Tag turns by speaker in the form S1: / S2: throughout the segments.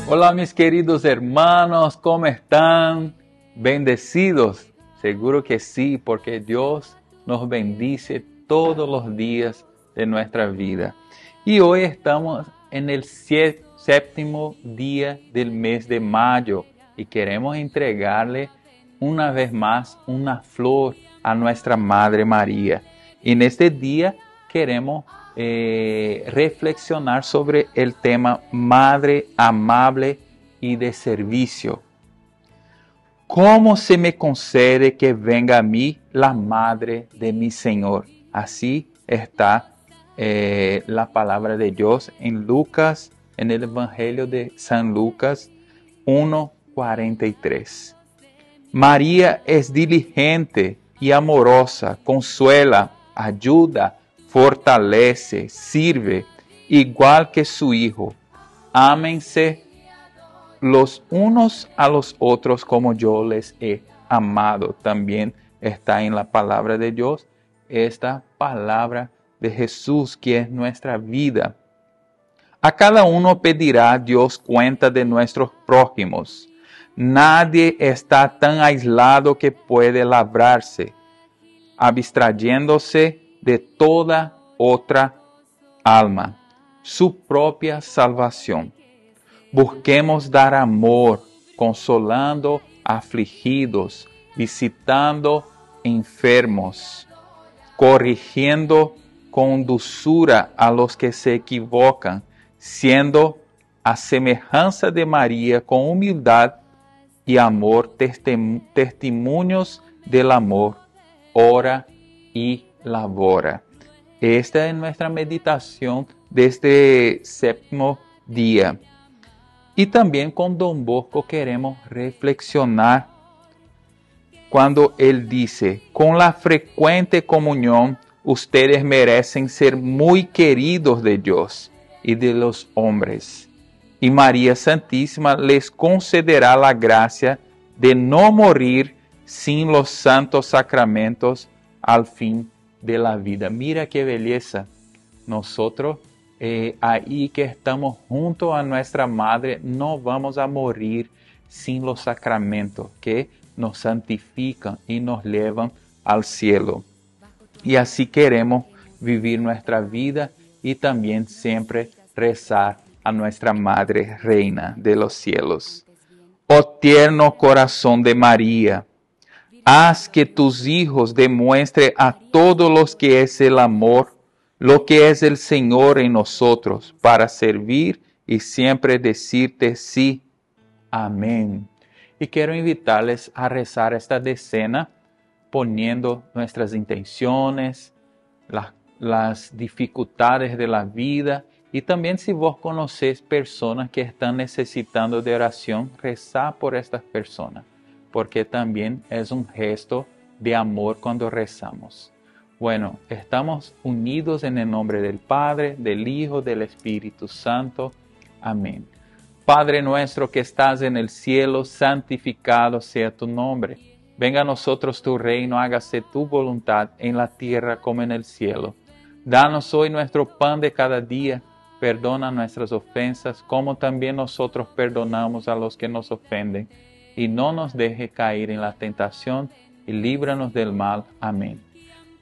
S1: Hola mis queridos hermanos, ¿cómo están? ¿Bendecidos? Seguro que sí, porque Dios nos bendice todos los días de nuestra vida. Y hoy estamos en el séptimo día del mes de mayo y queremos entregarle una vez más una flor a nuestra Madre María. Y en este día queremos reflexionar sobre el tema Madre amable y de servicio. ¿Cómo se me concede que venga a mí la Madre de mi Señor? Así está la palabra de Dios en Lucas, en el Evangelio de San Lucas 1:43. María es diligente y amorosa, consuela, ayuda, fortalece, sirve, igual que su Hijo. Ámense los unos a los otros como yo les he amado. También está en la palabra de Dios esta palabra de Jesús que es nuestra vida. A cada uno pedirá Dios cuenta de nuestros prójimos. Nadie está tan aislado que puede labrarse, abstrayéndose de toda otra alma, su propia salvación. Busquemos dar amor, consolando afligidos, visitando enfermos, corrigiendo con dulzura a los que se equivocan, siendo a semejanza de María con humildad y amor, testimonios del amor, ora y labora. Esta es nuestra meditación de este séptimo día. Y también con Don Bosco queremos reflexionar cuando él dice, con la frecuente comunión, ustedes merecen ser muy queridos de Dios y de los hombres. Y María Santísima les concederá la gracia de no morir sin los santos sacramentos al fin de la vida. Mira qué belleza. Nosotros, ahí que estamos junto a nuestra Madre, no vamos a morir sin los sacramentos que nos santifican y nos llevan al cielo. Y así queremos vivir nuestra vida y también siempre rezar a nuestra Madre Reina de los cielos. Oh tierno corazón de María, haz que tus hijos demuestren a todos los que es el amor, lo que es el Señor en nosotros, para servir y siempre decirte sí. Amén. Y quiero invitarles a rezar esta decena poniendo nuestras intenciones, las dificultades de la vida. Y también si vos conocés personas que están necesitando de oración, rezá por estas personas, porque también es un gesto de amor cuando rezamos. Bueno, estamos unidos en el nombre del Padre, del Hijo, del Espíritu Santo. Amén. Padre nuestro que estás en el cielo, santificado sea tu nombre. Venga a nosotros tu reino, hágase tu voluntad en la tierra como en el cielo. Danos hoy nuestro pan de cada día. Perdona nuestras ofensas, como también nosotros perdonamos a los que nos ofenden. Y no nos deje caer en la tentación, y líbranos del mal. Amén.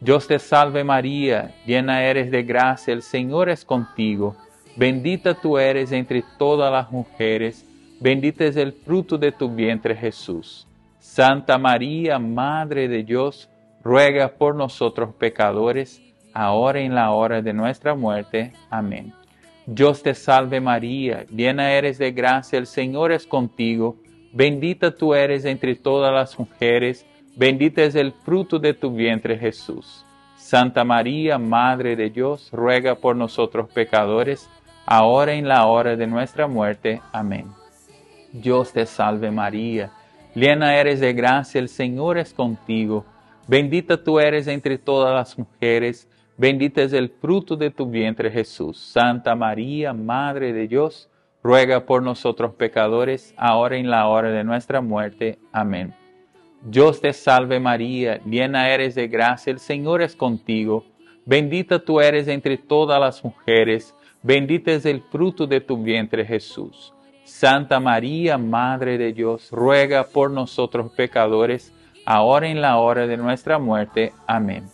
S1: Dios te salve María, llena eres de gracia, el Señor es contigo. Bendita tú eres entre todas las mujeres, bendito es el fruto de tu vientre Jesús. Santa María, Madre de Dios, ruega por nosotros pecadores, ahora y en la hora de nuestra muerte. Amén. Dios te salve María, llena eres de gracia, el Señor es contigo. Bendita tú eres entre todas las mujeres, bendito es el fruto de tu vientre Jesús. Santa María, Madre de Dios, ruega por nosotros pecadores, ahora y en la hora de nuestra muerte. Amén. Dios te salve María, llena eres de gracia, el Señor es contigo. Bendita tú eres entre todas las mujeres, bendito es el fruto de tu vientre Jesús. Santa María, Madre de Dios, ruega por nosotros pecadores, ahora y en la hora de nuestra muerte. Amén. Dios te salve María, llena eres de gracia, el Señor es contigo. Bendita tú eres entre todas las mujeres, bendito es el fruto de tu vientre Jesús. Santa María, Madre de Dios, ruega por nosotros pecadores, ahora y en la hora de nuestra muerte. Amén.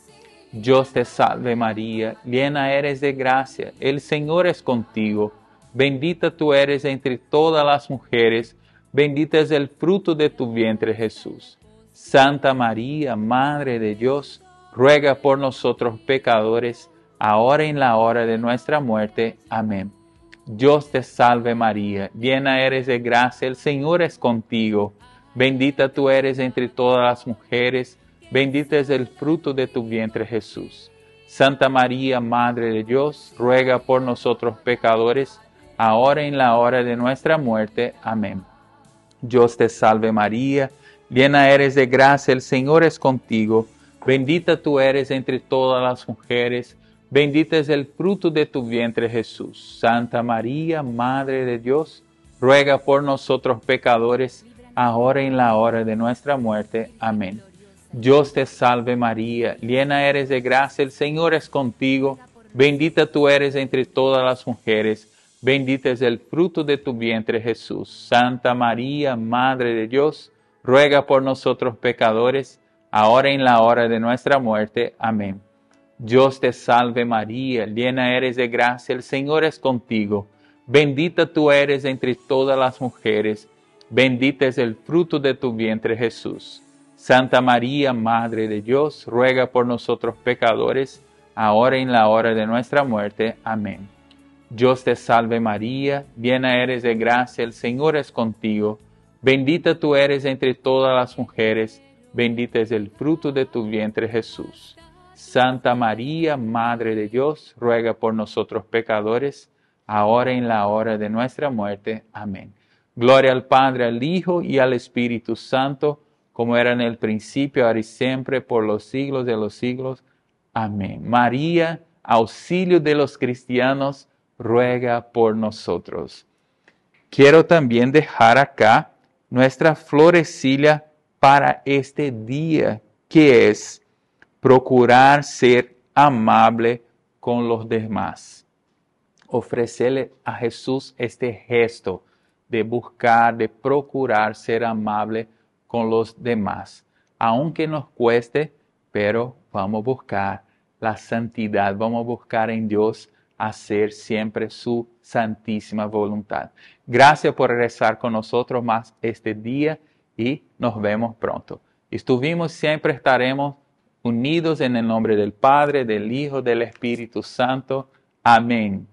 S1: Dios te salve María, llena eres de gracia, el Señor es contigo. Bendita tú eres entre todas las mujeres, bendito es el fruto de tu vientre Jesús. Santa María, Madre de Dios, ruega por nosotros pecadores, ahora y en la hora de nuestra muerte. Amén. Dios te salve María, llena eres de gracia, el Señor es contigo. Bendita tú eres entre todas las mujeres, bendito es el fruto de tu vientre Jesús. Santa María, Madre de Dios, ruega por nosotros pecadores, ahora y en la hora de nuestra muerte. Amén. Dios te salve María, llena eres de gracia, el Señor es contigo. Bendita tú eres entre todas las mujeres, bendito es el fruto de tu vientre Jesús. Santa María, Madre de Dios, ruega por nosotros pecadores, ahora y en la hora de nuestra muerte. Amén. Dios te salve María, llena eres de gracia, el Señor es contigo. Bendita tú eres entre todas las mujeres, bendito es el fruto de tu vientre Jesús. Santa María, Madre de Dios, ruega por nosotros pecadores, ahora y en la hora de nuestra muerte. Amén. Dios te salve María, llena eres de gracia, el Señor es contigo. Bendita tú eres entre todas las mujeres, bendito es el fruto de tu vientre Jesús. Santa María, Madre de Dios, ruega por nosotros pecadores, ahora y en la hora de nuestra muerte. Amén. Dios te salve María, llena eres de gracia, el Señor es contigo. Bendita tú eres entre todas las mujeres, bendito es el fruto de tu vientre Jesús. Santa María, Madre de Dios, ruega por nosotros pecadores, ahora y en la hora de nuestra muerte. Amén. Gloria al Padre, al Hijo y al Espíritu Santo, como era en el principio, ahora y siempre, por los siglos de los siglos. Amén. María, auxilio de los cristianos, ruega por nosotros. Quiero también dejar acá nuestra florecilla para este día, que es procurar ser amable con los demás. Ofrecerle a Jesús este gesto de buscar, de procurar ser amable con los demás. Aunque nos cueste, pero vamos a buscar la santidad, vamos a buscar en Dios hacer siempre su santísima voluntad. Gracias por rezar con nosotros más este día y nos vemos pronto. Siempre estaremos unidos en el nombre del Padre, del Hijo, del Espíritu Santo. Amén.